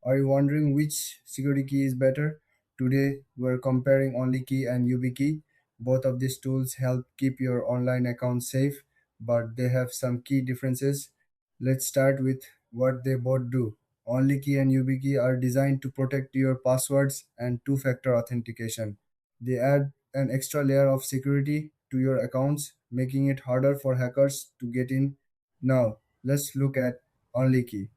Are you wondering which security key is better? Today, we're comparing OnlyKey and YubiKey. Both of these tools help keep your online account safe, but they have some key differences. Let's start with what they both do. OnlyKey and YubiKey are designed to protect your passwords and two-factor authentication. They add an extra layer of security to your accounts, making it harder for hackers to get in. Now, let's look at OnlyKey.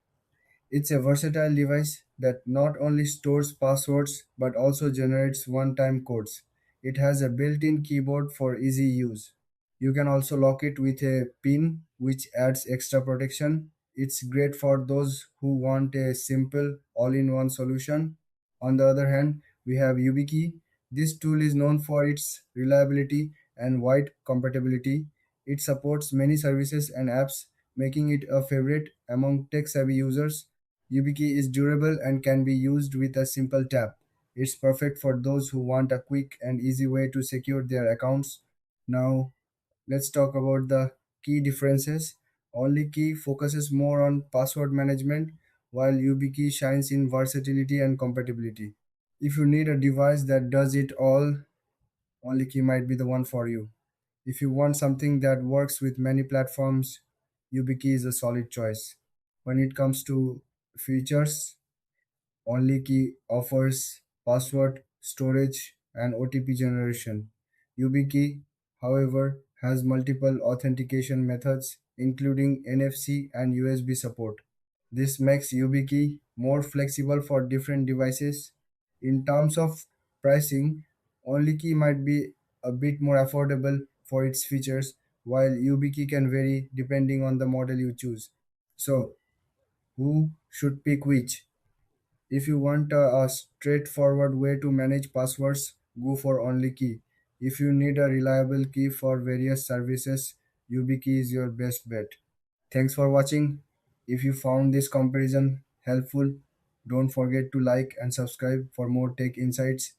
It's a versatile device that not only stores passwords but also generates one time codes. It has a built in keyboard for easy use. You can also lock it with a pin, which adds extra protection. It's great for those who want a simple all in one solution. On the other hand, we have YubiKey. This tool is known for its reliability and wide compatibility. It supports many services and apps, making it a favorite among tech savvy users. YubiKey is durable and can be used with a simple tap. It's perfect for those who want a quick and easy way to secure their accounts. Now, let's talk about the key differences. OnlyKey focuses more on password management, while YubiKey shines in versatility and compatibility. If you need a device that does it all, OnlyKey might be the one for you. If you want something that works with many platforms, YubiKey is a solid choice. When it comes to features, OnlyKey offers password storage and OTP generation. YubiKey, however, has multiple authentication methods, including NFC and USB support. This makes YubiKey more flexible for different devices. In terms of pricing, OnlyKey might be a bit more affordable for its features, while YubiKey can vary depending on the model you choose. So, who should pick which? If you want a straightforward way to manage passwords, go for OnlyKey. If you need a reliable key for various services, YubiKey is your best bet. Thanks for watching. If you found this comparison helpful, don't forget to like and subscribe for more tech insights.